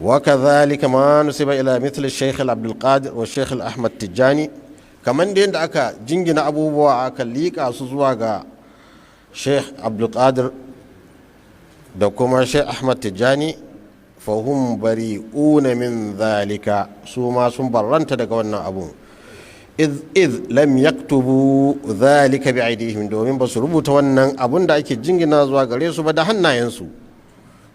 وكذلك ما نسب إلى مثل الشيخ عبد القادر والشيخ الأحمد تجاني كمان دين أكا جنجنا أبو بوا أكا ليكا سوزواغا شيخ عبد القادر دوكما شيخ أحمد تجاني فهم بريئون من ذلك سوما سنبرنت دقوانا أبو إذ لم يكتبوا ذلك بأيديهم دومين بس ربطوانا أبون دايكي جنجنا زواغا ليسو بدهنا ينسو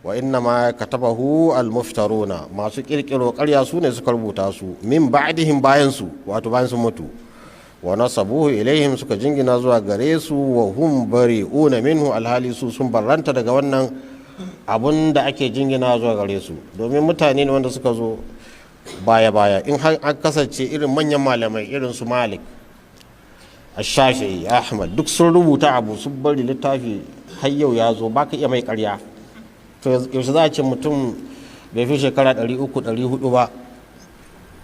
وإنما كتبه المفترون ما سكيركيرو قريا سوني سكربوتا سو من بعدهم باينسو واتو باينسو متو ونصبوه إليهم سكا جنجنا زوا غريسو وهم بريئون منه الحالي سو sun barranta daga wannan abun da ake jingina zuwa gare su domin mutane ne wanda suka zo baya in har an kasance irin manyan malamai irin su Malik Ash-Shafi'i Ahmad duk sun rubuta abu sun bari littafi har yau ya zo baka iya mai ƙarya to yaushe za a ce mutum bai fi shekara 300-400 ba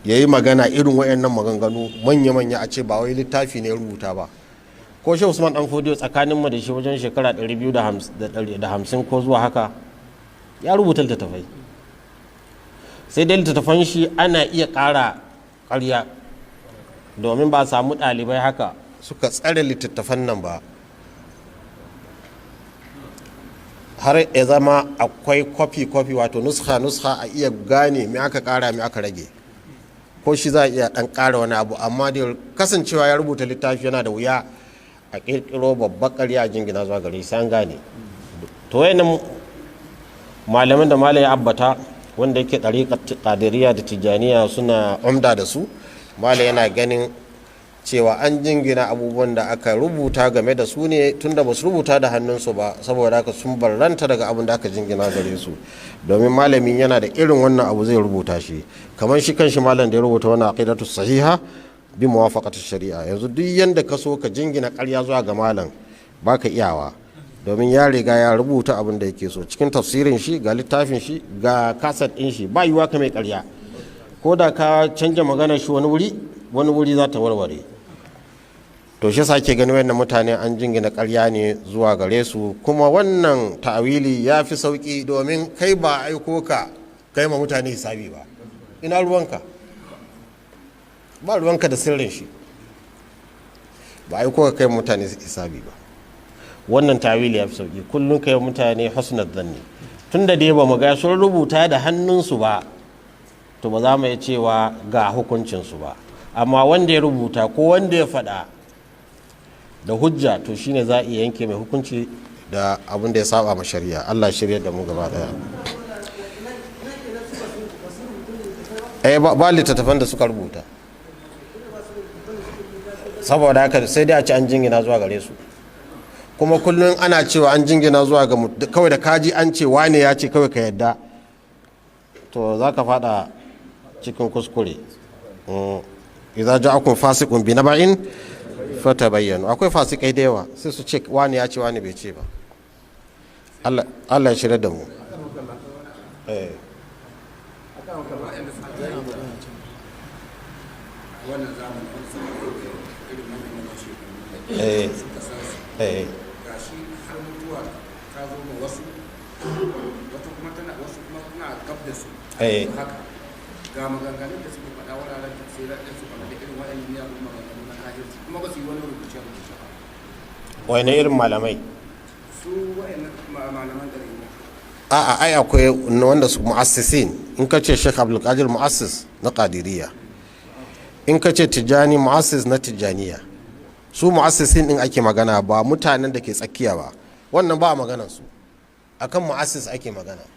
ya yi magana irin wayannan maganganu manya-manya a ce ba wai littafi ne rubuta ba ko shi Usman dan Fodiyo tsakaninmu da shi wajen shekara 250 ko zuwa haka ya rubuta littattafai sai dai littattafan shi ana iya ƙara ƙarya domin ba samu ɗalibai haka suka tsare littattafan nan ba har ya zama akwai kwafi wato nuska a iya gane me aka kara me aka rage ko shi za a iya dan kara wani abu amma da kasancewa ya rubuta littafi yana da wuya a kirkiro babbar ƙarya jingina zuwa gare sai an gane to wayannan malaman da malai abbata wanda yake ɗariƙar qadiriyya da tijaniya suna umda da su malai yana ganin cewa an jingina abubuwan da aka rubuta game da su ne tunda ba su rubuta da hannunsu ba saboda haka sun barranta daga abin da aka jingina gare su domin malamin yana da irin wannan abu zai rubuta shi kamar shi kanshi malam da ya rubuta wannan aqidatu sahiha bi muwafaqati shari'a yanzu duk yanda ka so ka jingina ƙarya zuwa ga malam baka iyawa domin ya riga ya rubuta abin da yake so cikin tafsirin shi ga littafin shi ga kasat din shi ba yiwa ka mai ƙarya ko da ka canja maganar shi wani wuri za ta warware to shi sake gani wannan mutane an jingina ƙarya ne zuwa gare su kuma wannan ta'awili ya fi sauƙi domin kai ba aiko ka kai ma mutane hisabi ba ina ruwanka ba ruwanka da sirrin shi ba aiko ka kai mutane hisabi ba wannan ta'awili ya fi sauƙi kullum kai mutane husnul zanni tunda dai ba mu ga sun rubuta da hannunsu ba to ba za mu iya cewa ga hukuncinsu ba amma wanda ya rubuta ko wanda ya faɗa da hujja to shine za a iya yanke mai hukunci da abin da ya saba ma shari'a Allah shirya da mu gaba daya ba littattafan da suka rubuta saboda haka sai dai a ci an jingina zuwa gare su kuma kullum ana cewa an jingina zuwa ga kawai da kaji an ce wane ya ce kawai ka yadda to za ka fada cikin kuskure idza ja'akum fasiqun bi naba'in fatabayyanu akwai fasikai da yawa sai su ce wani ya ce wani bai ce ba Allah ya shirya da mu ga maganganun da suke faɗa wuraren tafsirar da su faɗa da irin waɗannan miyagun maganganu na kafirci kuma ba su yi wani rubuce ba wani irin malamai su waɗannan malaman da ne ai akwai wanda su mu'assisin in ka ce Sheikh Abdul Qadir mu'assis na Qadiriyya in ka ce Tijani mu'assis na Tijaniya su mu'assisin din ake magana ba mutanen da ke tsakiya ba wannan ba a maganar su akan mu'assis ake magana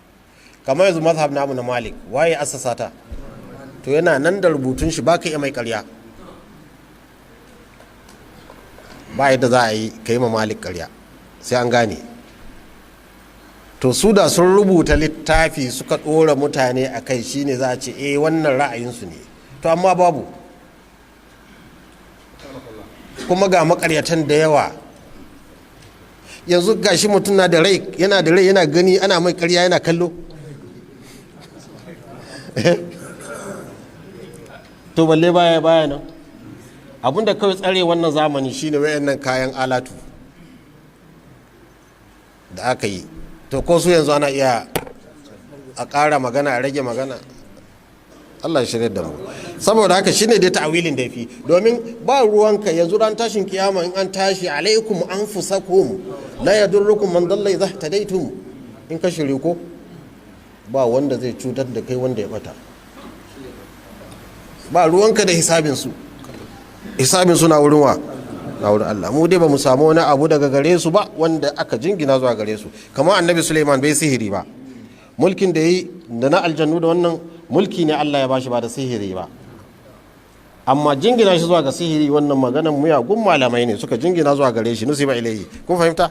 kamar yanzu mazhab namu na Malik waye assasa ta to yana nan da rubutun shi baka iya mai ƙarya ba yadda za a yi ka yi ma Malik ƙarya sai an gane to su da sun rubuta littafi suka ɗora mutane a kai shine za a ce wannan ra'ayinsu ne to amma babu kuma ga makaryatan da yawa yanzu gashi mutum na da rai yana gani ana mai ƙarya yana kallo to balle baya nan abinda kawai tsare wannan zamani shine wayannan kayan alatu da aka yi to ko su yanzu ana iya a ƙara magana a rage magana. Allah ya shirya da mu. Saboda haka shine dai ta'awilin da yafi, domin ba ruwanka yanzu ran tashin kiyama in an tashi alaikum anfusakum la yadurrukum man dalla idha ihtadaytum, in ka shirye ko ba wanda zai cutar da kai wanda ya bata. Ba ruwanka da hisabin su na wurin wa, na wurin Allah. Mu dai ba mu samu wani abu daga gare su ba wanda aka jingina zuwa gare su, kamar annabi Suleiman bai sihiri ba, mulkin da yi da na aljannu da wannan mulki ne Allah ya bashi ba da sihiri ba, amma jingina shi zuwa ga sihiri wannan maganan muyagun malamai ne suka jingina zuwa gare shi, nusiba ilayhi. Kun fahimta?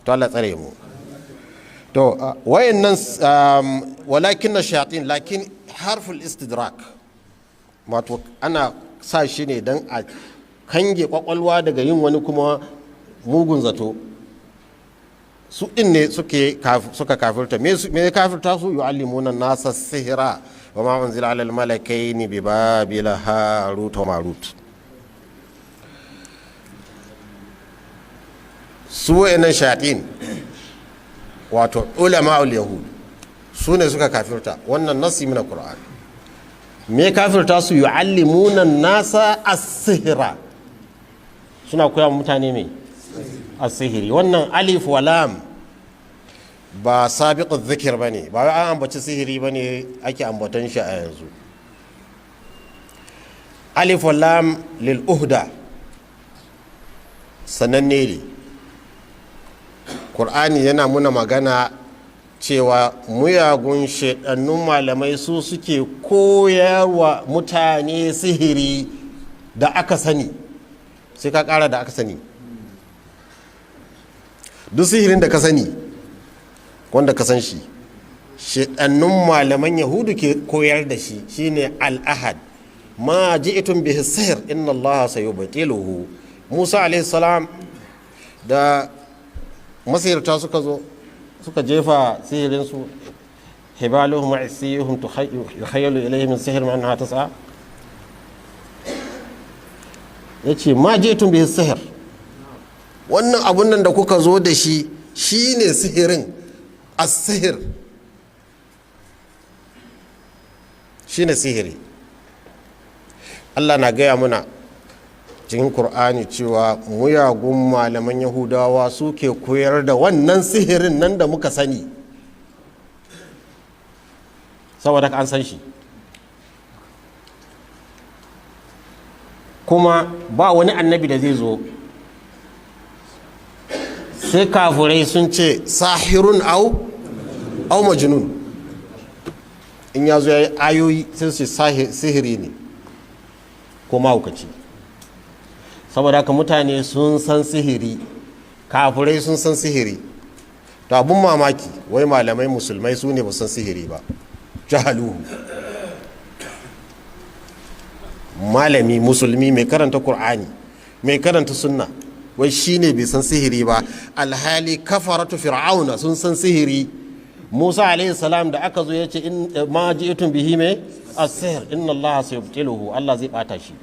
To Allah tsare mu. To wayannan walakin shayatin, lakin harful istidrak, wato ana sa shi ne dan a kange kwakwalwa daga yin wani kuma mugun zato. Su din ne suka kafirta. Me kafirta su? yu'allimuna nasa sihira wa ma unzila ala al-malakaini bi babila harut wa marut. Su wayannan shayatin wato ulama'ul yahud su ne suka kafirta. Wannan nasi min al-Qur'an. Me kafirta su? yu'allimuna nasa as-sihra, suna koya mutane me as-sihiri. Wannan alif wa lam ba sabiqu dhikr bane, ba an ambaci sihiri bane ake ambatan shi a yanzu. Alif wa lam lil uhda, sananne ne. Qur'ani yana muna magana cewa muyagun shaidannun malamai su suke koyarwa mutane sihiri da aka sani. Sai ka kara da aka sani. Duk sihirin da ka sani wanda ka san shi, shaidannun malaman yahudu ke koyar da shi, shine al-ahad. ma ji'tum bihi sihr inna allaha sayubtiluhu. Musa alaihi salam da masirta suka zo suka jefa sihirinsu, hibaluhum wa isiyuhum yukhayyalu ilayhi min sihr ma annaha tas'a. Yace ma ji'tum bihi sihr, wannan abun nan da kuka zo da shi shine sihirin. As-sihr shine sihiri. Allah na gaya muna cikin Kur'ani cewa muyagun malaman Yahudawa suke koyar da wannan sihirin nan da muka sani, saboda an san shi. Kuma ba wani annabi da zai zo sai kafurai sun ce sahirun au majnun. In ya zo ya yi ayoyi sai su sihiri ne ko mahaukaci. Saboda haka mutane sun san sihiri, kafurai sun san sihiri. To abun mamaki wai malamai musulmai su ne ba san sihiri ba, jahaluhu. Malami musulmi mai karanta Kur'ani, mai karanta sunna, wai shi ne bai san sihiri ba, alhali kafaratu fir'auna sun san sihiri. Musa alaihi salam da aka zo ya ce ma ji'tum bihi mai as-sihr inna allaha sayubtiluhu, Allah zai bata shi.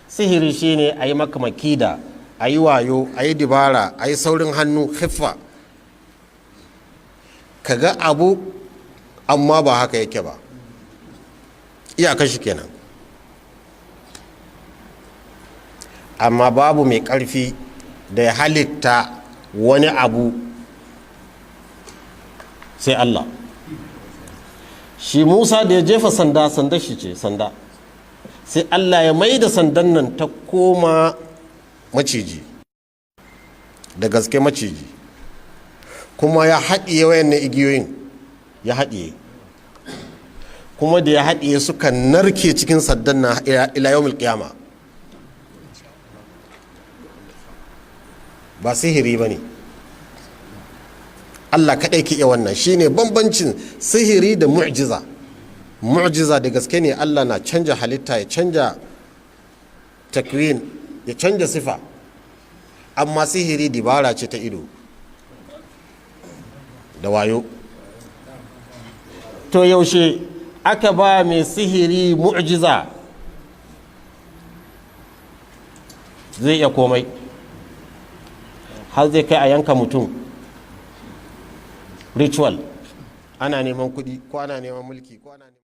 Sihiri shine ayi maka makida, ayi wayo, ayi dibara, ayi saurin hannu, khiffa, kaga abu amma ba haka yake ba, iyaka shi kenan. Amma babu mai ƙarfi da ya halitta wani abu sai Allah. Shi Musa da ya jefa sanda shi ce sanda, sai Allah ya mai da sandan nan ta koma maciji, da gaske maciji, kuma ya haɗiye wayannan igiyoyin, ya haɗiye, kuma da ya haɗiye suka narke cikin sandan nan ila yawmil qiyama. Ba sihiri ba ne, Allah kaɗai ke iya wannan. Shine bambancin sihiri da mu'jiza. Mu'jiza da gaske ne Allah na canja halitta, ya canja takwin, ya canja sifa, amma sihiri dibara ce ta ido da wayo. To yaushe aka ba mai sihiri mu'jiza zai iya komai, har zai kai a yanka mutum, ritual ana neman kuɗi ko ana neman mulki ko ana neman